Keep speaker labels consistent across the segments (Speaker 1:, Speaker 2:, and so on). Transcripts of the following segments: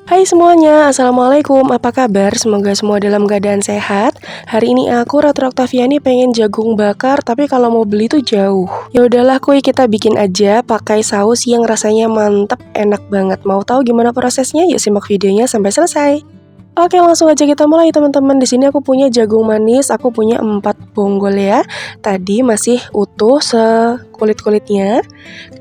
Speaker 1: Hai semuanya, Assalamualaikum, apa kabar? Semoga semua dalam keadaan sehat. Hari ini aku, Ratu Oktaviani, pengen jagung bakar, tapi kalau mau beli tuh jauh. Ya udahlah, kuy, kita bikin aja pakai saus yang rasanya mantep, enak banget. Mau tahu gimana prosesnya? Yuk simak videonya sampai selesai. Oke, langsung aja kita mulai teman-teman. Di sini aku punya jagung manis, aku punya 4 bonggol ya. Tadi masih utuh sekulit-kulitnya.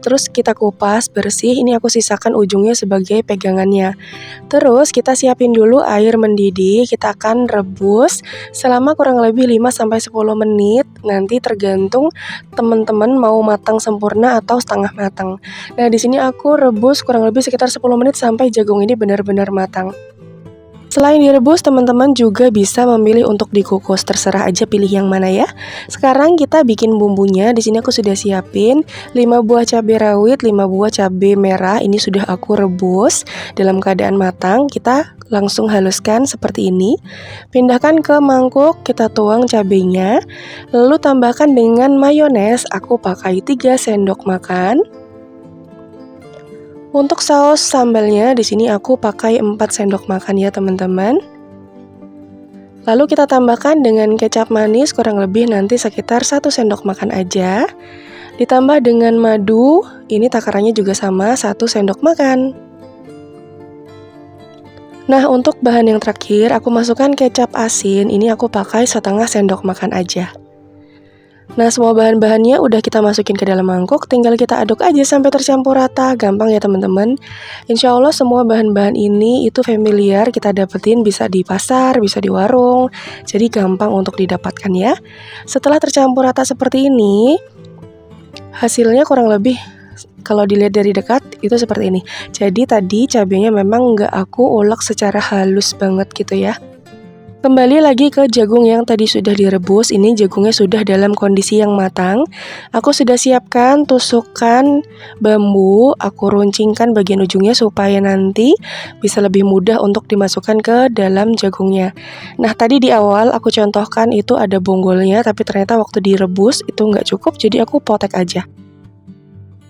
Speaker 1: Terus kita kupas bersih, ini aku sisakan ujungnya sebagai pegangannya. Terus kita siapin dulu air mendidih, kita akan rebus selama kurang lebih 5-10 menit. Nanti tergantung teman-teman mau matang sempurna atau setengah matang. Nah, di sini aku rebus kurang lebih sekitar 10 menit sampai jagung ini benar-benar matang. Selain direbus, teman-teman juga bisa memilih untuk dikukus, terserah aja pilih yang mana ya. Sekarang kita bikin bumbunya. Di sini aku sudah siapin 5 buah cabai rawit, 5 buah cabai merah. Ini sudah aku rebus dalam keadaan matang. Kita langsung haluskan seperti ini. Pindahkan ke mangkuk, kita tuang cabainya. Lalu tambahkan dengan mayones. Aku pakai 3 sendok makan. Untuk saus sambalnya di sini aku pakai 4 sendok makan ya teman-teman. Lalu kita tambahkan dengan kecap manis kurang lebih nanti sekitar 1 sendok makan aja. Ditambah dengan madu, ini takarannya juga sama 1 sendok makan. Nah, untuk bahan yang terakhir aku masukkan kecap asin, ini aku pakai setengah sendok makan aja. Nah, semua bahan-bahannya udah kita masukin ke dalam mangkuk, tinggal kita aduk aja sampai tercampur rata. Gampang ya teman-teman. Insya Allah semua bahan-bahan ini itu familiar, kita dapetin bisa di pasar, bisa di warung. Jadi gampang untuk didapatkan ya. Setelah tercampur rata seperti ini, hasilnya kurang lebih kalau dilihat dari dekat itu seperti ini. Jadi tadi cabenya memang nggak aku ulek secara halus banget gitu ya. Kembali lagi ke jagung yang tadi sudah direbus, ini jagungnya sudah dalam kondisi yang matang. Aku sudah siapkan tusukan bambu, aku runcingkan bagian ujungnya supaya nanti bisa lebih mudah untuk dimasukkan ke dalam jagungnya. Nah, tadi di awal aku contohkan itu ada bonggolnya, tapi ternyata waktu direbus itu nggak cukup, jadi aku potek aja.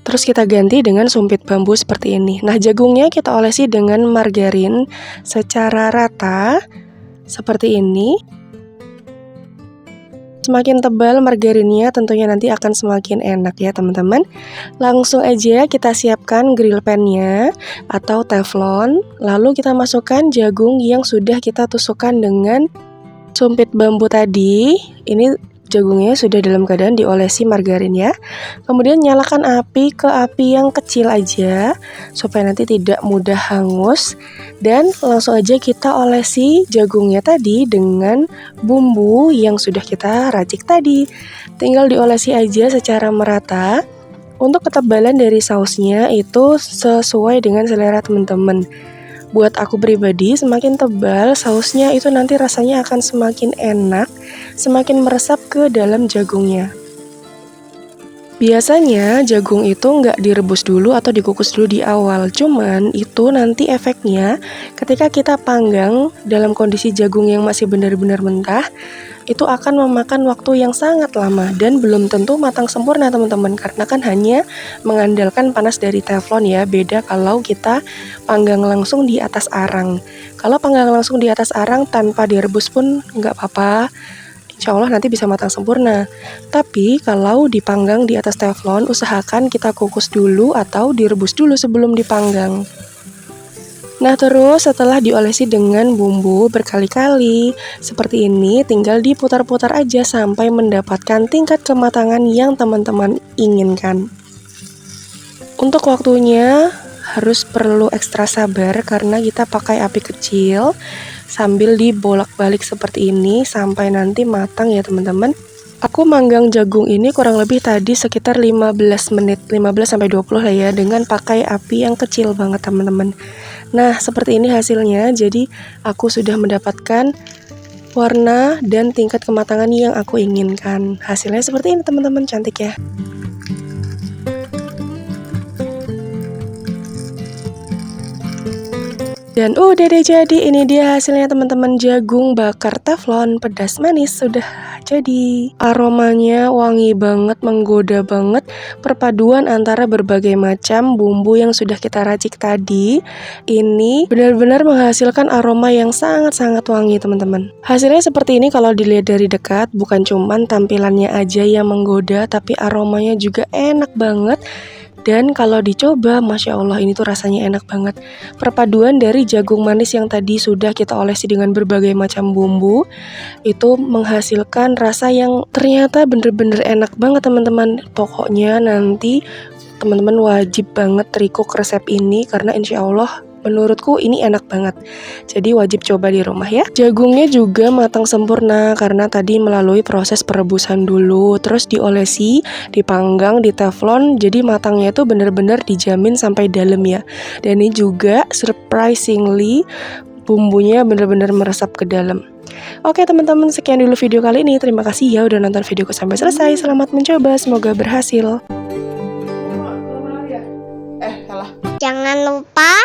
Speaker 1: Terus kita ganti dengan sumpit bambu seperti ini. Nah, jagungnya kita olesi dengan margarin secara rata. Seperti ini. Semakin tebal margarinnya tentunya nanti akan semakin enak ya teman-teman. Langsung aja kita siapkan grill pan-nya atau teflon. Lalu kita masukkan jagung yang sudah kita tusukkan dengan sumpit bambu tadi. Ini jagungnya sudah dalam keadaan diolesi margarin ya. Kemudian nyalakan api ke api yang kecil aja supaya nanti tidak mudah hangus. Dan langsung aja kita olesi jagungnya tadi dengan bumbu yang sudah kita racik tadi. Tinggal diolesi aja secara merata. Untuk ketebalan dari sausnya itu sesuai dengan selera teman-teman. Buat aku pribadi, semakin tebal sausnya itu nanti rasanya akan semakin enak, semakin meresap ke dalam jagungnya. Biasanya jagung itu nggak direbus dulu atau dikukus dulu di awal, cuman itu nanti efeknya ketika kita panggang dalam kondisi jagung yang masih benar-benar mentah, itu akan memakan waktu yang sangat lama dan belum tentu matang sempurna teman-teman, karena kan hanya mengandalkan panas dari teflon ya, beda kalau kita panggang langsung di atas arang. Kalau panggang langsung di atas arang tanpa direbus pun nggak apa-apa, insya Allah nanti bisa matang sempurna. Tapi kalau dipanggang di atas teflon, usahakan kita kukus dulu atau direbus dulu sebelum dipanggang. Nah, terus setelah diolesi dengan bumbu berkali-kali seperti ini, tinggal diputar-putar aja sampai mendapatkan tingkat kematangan yang teman-teman inginkan. Untuk waktunya harus perlu ekstra sabar karena kita pakai api kecil sambil dibolak-balik seperti ini sampai nanti matang ya teman-teman. Aku manggang jagung ini kurang lebih tadi sekitar 15 menit, 15-20 lah ya, dengan pakai api yang kecil banget teman-teman. Nah, seperti ini hasilnya. Jadi aku sudah mendapatkan warna dan tingkat kematangan yang aku inginkan. Hasilnya seperti ini teman-teman, cantik ya. Dan udah deh, jadi ini dia hasilnya teman-teman, jagung bakar teflon pedas manis sudah jadi. Aromanya wangi banget, menggoda banget, perpaduan antara berbagai macam bumbu yang sudah kita racik tadi. Ini benar-benar menghasilkan aroma yang sangat-sangat wangi teman-teman. Hasilnya seperti ini kalau dilihat dari dekat, bukan cuman tampilannya aja yang menggoda, tapi aromanya juga enak banget. Dan kalau dicoba, Masya Allah ini tuh rasanya enak banget. Perpaduan dari jagung manis yang tadi sudah kita olesi dengan berbagai macam bumbu, itu menghasilkan rasa yang ternyata bener-bener enak banget teman-teman. Pokoknya nanti teman-teman wajib banget recook resep ini, karena insya Allah menurutku ini enak banget. Jadi wajib coba di rumah ya. Jagungnya juga matang sempurna karena tadi melalui proses perebusan dulu, terus diolesi, dipanggang di teflon. Jadi matangnya itu bener-bener dijamin sampai dalam ya. Dan ini juga surprisingly bumbunya bener-bener meresap ke dalam. Oke teman-teman, sekian dulu video kali ini. Terima kasih ya udah nonton videoku sampai selesai. Selamat mencoba, semoga berhasil.
Speaker 2: Jangan lupa